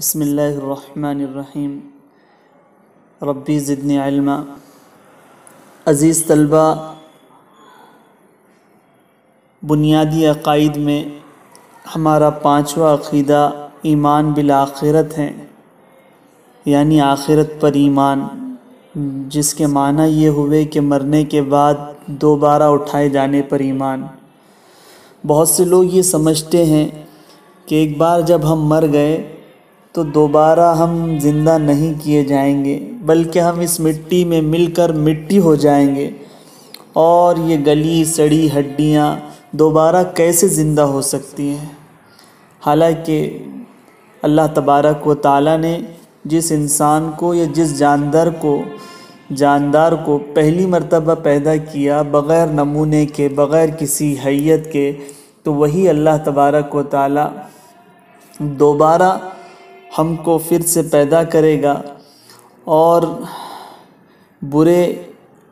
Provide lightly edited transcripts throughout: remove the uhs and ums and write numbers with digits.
بسم اللہ الرحمن الرحیم۔ ربی زدنی علما۔ عزیز طلبہ، بنیادی عقائد میں ہمارا پانچواں عقیدہ ایمان بالآخرت ہے، یعنی آخرت پر ایمان، جس کے معنی یہ ہوئے کہ مرنے کے بعد دوبارہ اٹھائے جانے پر ایمان۔ بہت سے لوگ یہ سمجھتے ہیں کہ ایک بار جب ہم مر گئے تو دوبارہ ہم زندہ نہیں کیے جائیں گے، بلکہ ہم اس مٹی میں مل کر مٹی ہو جائیں گے، اور یہ گلی سڑی ہڈیاں دوبارہ کیسے زندہ ہو سکتی ہیں؟ حالانکہ اللہ تبارک و تعالیٰ نے جس انسان کو یا جس جاندار کو پہلی مرتبہ پیدا کیا بغیر نمونے کے، بغیر کسی حیت کے، تو وہی اللہ تبارک و تعالیٰ دوبارہ ہم کو پھر سے پیدا کرے گا، اور برے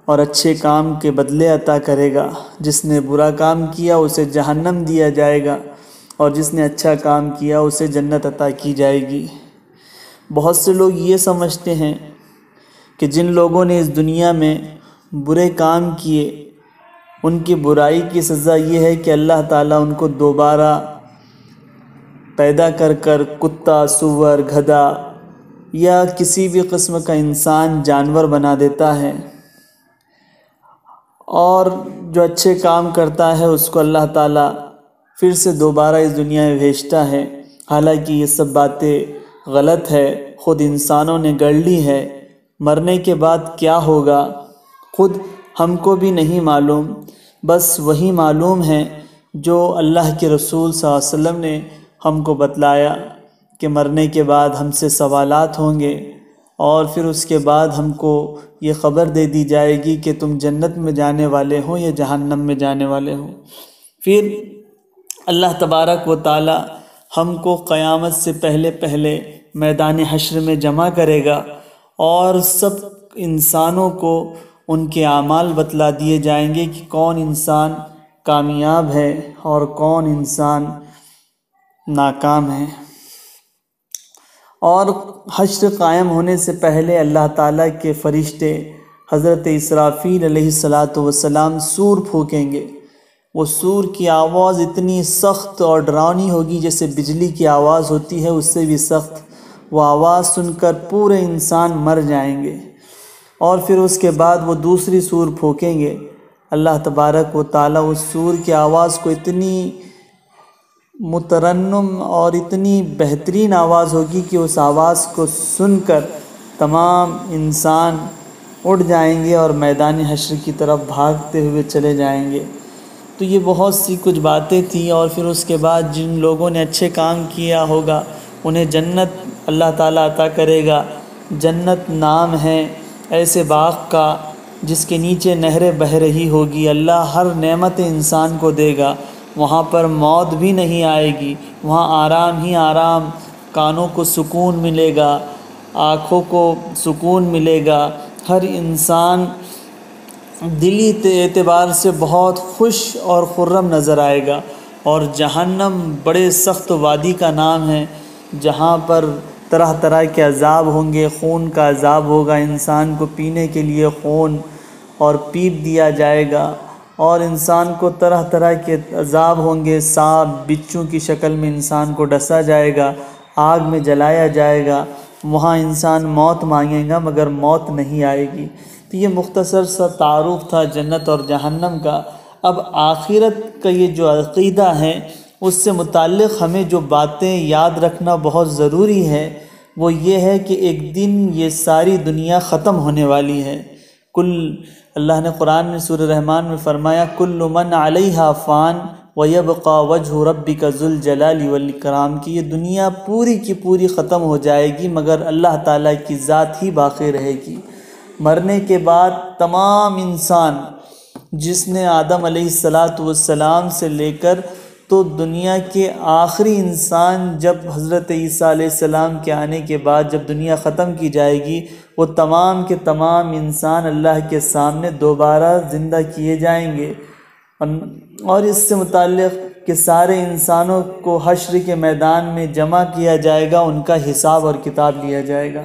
اور اچھے کام کے بدلے عطا کرے گا۔ جس نے برا کام کیا اسے جہنم دیا جائے گا، اور جس نے اچھا کام کیا اسے جنت عطا کی جائے گی۔ بہت سے لوگ یہ سمجھتے ہیں کہ جن لوگوں نے اس دنیا میں برے کام کیے، ان کی برائی کی سزا یہ ہے کہ اللہ تعالیٰ ان کو دوبارہ پیدا کر کتا، سور، گدھا یا کسی بھی قسم کا انسان، جانور بنا دیتا ہے، اور جو اچھے کام کرتا ہے اس کو اللہ تعالیٰ پھر سے دوبارہ اس دنیا میں بھیجتا ہے۔ حالانکہ یہ سب باتیں غلط ہے، خود انسانوں نے گڑھ لی ہے۔ مرنے کے بعد کیا ہوگا خود ہم کو بھی نہیں معلوم، بس وہی معلوم ہے جو اللہ کے رسول صلی اللہ علیہ وسلم نے ہم کو بتلایا کہ مرنے کے بعد ہم سے سوالات ہوں گے، اور پھر اس کے بعد ہم کو یہ خبر دے دی جائے گی کہ تم جنت میں جانے والے ہو یا جہنم میں جانے والے ہو۔ پھر اللہ تبارک و تعالی ہم کو قیامت سے پہلے میدان حشر میں جمع کرے گا، اور سب انسانوں کو ان کے اعمال بتلا دیے جائیں گے کہ کون انسان کامیاب ہے اور کون انسان ناکام ہے۔ اور حشر قائم ہونے سے پہلے اللہ تعالیٰ کے فرشتے حضرت اسرافیل علیہ السلام سور پھونکیں گے۔ وہ سور کی آواز اتنی سخت اور ڈراؤنی ہوگی جیسے بجلی کی آواز ہوتی ہے، اس سے بھی سخت۔ وہ آواز سن کر پورے انسان مر جائیں گے، اور پھر اس کے بعد وہ دوسری سور پھونکیں گے۔ اللہ تبارک و تعالیٰ اس سور کی آواز کو اتنی مترنم اور اتنی بہترین آواز ہوگی کہ اس آواز کو سن کر تمام انسان اٹھ جائیں گے اور میدان حشر کی طرف بھاگتے ہوئے چلے جائیں گے۔ تو یہ بہت سی کچھ باتیں تھیں، اور پھر اس کے بعد جن لوگوں نے اچھے کام کیا ہوگا انہیں جنت اللہ تعالیٰ عطا کرے گا۔ جنت نام ہے ایسے باغ کا جس کے نیچے نہریں بہہ رہی ہوگی۔ اللہ ہر نعمت انسان کو دے گا، وہاں پر موت بھی نہیں آئے گی، وہاں آرام ہی آرام، کانوں کو سکون ملے گا، آنکھوں کو سکون ملے گا، ہر انسان دلی اعتبار سے بہت خوش اور خرم نظر آئے گا۔ اور جہنم بڑے سخت وادی کا نام ہے، جہاں پر طرح طرح کے عذاب ہوں گے، خون کا عذاب ہوگا، انسان کو پینے کے لیے خون اور پیپ دیا جائے گا، اور انسان کو طرح طرح کے عذاب ہوں گے، سانپ بچھو کی شکل میں انسان کو ڈسا جائے گا، آگ میں جلایا جائے گا، وہاں انسان موت مانگے گا مگر موت نہیں آئے گی۔ تو یہ مختصر سا تعارف تھا جنت اور جہنم کا۔ اب آخرت کا یہ جو عقیدہ ہے اس سے متعلق ہمیں جو باتیں یاد رکھنا بہت ضروری ہے وہ یہ ہے کہ ایک دن یہ ساری دنیا ختم ہونے والی ہے۔ اللہ نے قرآن میں سورہ رحمان میں فرمایا کل من علیہا فان ویبقى وجہ ربک ذو الجلال والاکرام، کہ یہ دنیا پوری کی پوری ختم ہو جائے گی مگر اللہ تعالیٰ کی ذات ہی باقی رہے گی۔ مرنے کے بعد تمام انسان، جس نے آدم علیہ السلام سے لے کر تو دنیا کے آخری انسان، جب حضرت عیسیٰ علیہ السلام کے آنے کے بعد جب دنیا ختم کی جائے گی، وہ تمام کے تمام انسان اللہ کے سامنے دوبارہ زندہ کیے جائیں گے۔ اور اس سے متعلق کہ سارے انسانوں کو حشر کے میدان میں جمع کیا جائے گا، ان کا حساب اور کتاب لیا جائے گا۔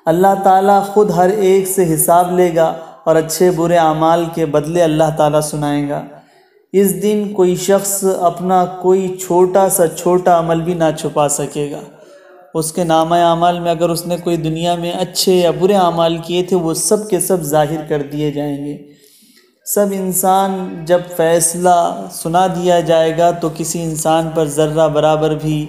اللہ تعالیٰ خود ہر ایک سے حساب لے گا اور اچھے برے اعمال کے بدلے اللہ تعالیٰ سنائے گا۔ اس دن کوئی شخص اپنا کوئی چھوٹا سا چھوٹا عمل بھی نہ چھپا سکے گا۔ اس کے نامہ اعمال میں اگر اس نے کوئی دنیا میں اچھے یا برے اعمال کیے تھے، وہ سب کے سب ظاہر کر دیے جائیں گے۔ سب انسان جب فیصلہ سنا دیا جائے گا تو کسی انسان پر ذرہ برابر بھی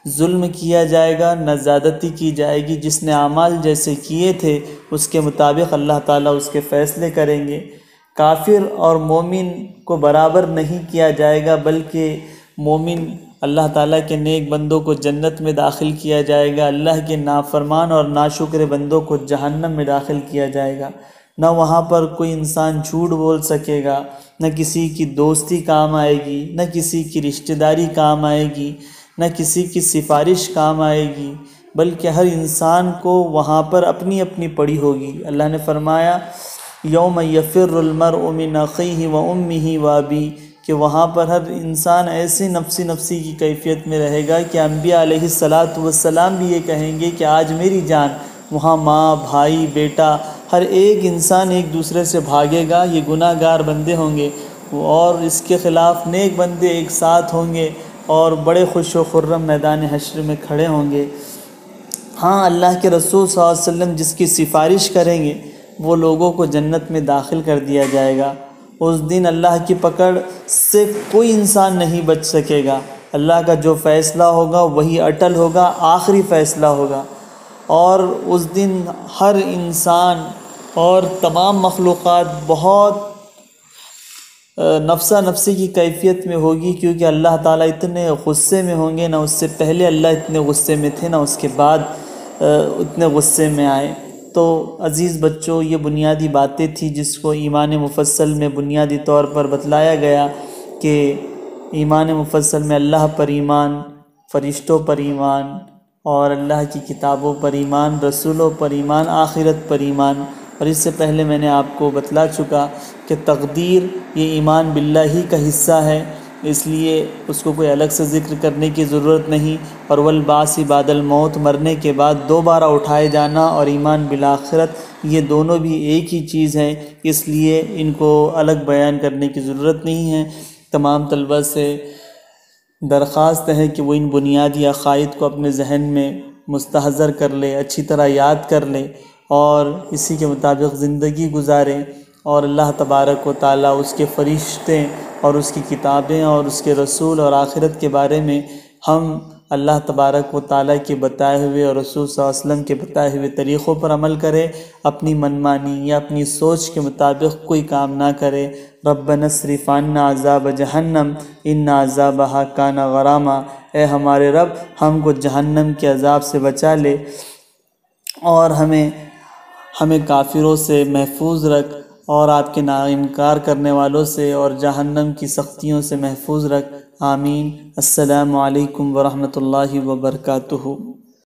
ظلم کیا جائے گا، نہ زیادتی کی جائے گی۔ جس نے اعمال جیسے کیے تھے اس کے مطابق اللہ تعالیٰ اس کے فیصلے کریں گے۔ کافر اور مومن کو برابر نہیں کیا جائے گا، بلکہ مومن اللہ تعالیٰ کے نیک بندوں کو جنت میں داخل کیا جائے گا، اللہ کے نافرمان اور ناشکر بندوں کو جہنم میں داخل کیا جائے گا۔ نہ وہاں پر کوئی انسان جھوٹ بول سکے گا، نہ کسی کی دوستی کام آئے گی، نہ کسی کی رشتہ داری کام آئے گی، نہ کسی کی سفارش کام آئے گی، بلکہ ہر انسان کو وہاں پر اپنی اپنی پڑی ہوگی۔ اللہ نے فرمایا یوم یفر المرء من اخیہ و امہ و ابیہ، کہ وہاں پر ہر انسان ایسی نفسی نفسی کی کیفیت میں رہے گا کہ انبیاء علیہ السلام بھی یہ کہیں گے کہ آج میری جان۔ وہاں ماں، بھائی، بیٹا، ہر ایک انسان ایک دوسرے سے بھاگے گا۔ یہ گناہ گار بندے ہوں گے اور اس کے خلاف نیک بندے ایک ساتھ ہوں گے اور بڑے خوش و خرم میدان حشر میں کھڑے ہوں گے۔ ہاں، اللہ کے رسول صلی اللہ علیہ وسلم جس کی سفارش کریں گے وہ لوگوں کو جنت میں داخل کر دیا جائے گا۔ اس دن اللہ کی پکڑ سے کوئی انسان نہیں بچ سکے گا۔ اللہ کا جو فیصلہ ہوگا وہی اٹل ہوگا، آخری فیصلہ ہوگا۔ اور اس دن ہر انسان اور تمام مخلوقات بہت نفسا نفسی کی کیفیت میں ہوگی، کیونکہ اللہ تعالیٰ اتنے غصے میں ہوں گے، نہ اس سے پہلے اللہ اتنے غصے میں تھے، نہ اس کے بعد اتنے غصے میں آئے۔ تو عزیز بچوں، یہ بنیادی باتیں تھیں جس کو ایمان مفصل میں بنیادی طور پر بتلایا گیا کہ ایمان مفصل میں اللہ پر ایمان، فرشتوں پر ایمان اور اللہ کی کتابوں پر ایمان، رسولوں پر ایمان، آخرت پر ایمان۔ اور اس سے پہلے میں نے آپ کو بتلا چکا کہ تقدیر یہ ایمان باللہ ہی کا حصہ ہے، اس لیے اس کو کوئی الگ سے ذکر کرنے کی ضرورت نہیں۔ اور والبعث بعد الموت، مرنے کے بعد دوبارہ اٹھائے جانا، اور ایمان بالآخرت، یہ دونوں بھی ایک ہی چیز ہیں، اس لیے ان کو الگ بیان کرنے کی ضرورت نہیں ہے۔ تمام طلبہ سے درخواست ہے کہ وہ ان بنیادی عقائد کو اپنے ذہن میں مستحضر کر لے، اچھی طرح یاد کر لے اور اسی کے مطابق زندگی گزاریں، اور اللہ تبارک و تعالیٰ، اس کے فرشتے اور اس کی کتابیں اور اس کے رسول اور آخرت کے بارے میں ہم اللہ تبارک و تعالیٰ کے بتائے ہوئے اور رسول صلی اللہ علیہ وسلم کے بتائے ہوئے طریقوں پر عمل کرے، اپنی منمانی یا اپنی سوچ کے مطابق کوئی کام نہ کرے۔ ربنا اصرف عنا عذاب جہنم ان عذابہا کان غراما، اے ہمارے رب ہم کو جہنم کے عذاب سے بچا لے اور ہمیں کافروں سے محفوظ رکھ، اور آپ کے انکار کرنے والوں سے اور جہنم کی سختیوں سے محفوظ رکھ۔ آمین۔ السلام علیکم ورحمۃ اللہ وبرکاتہ۔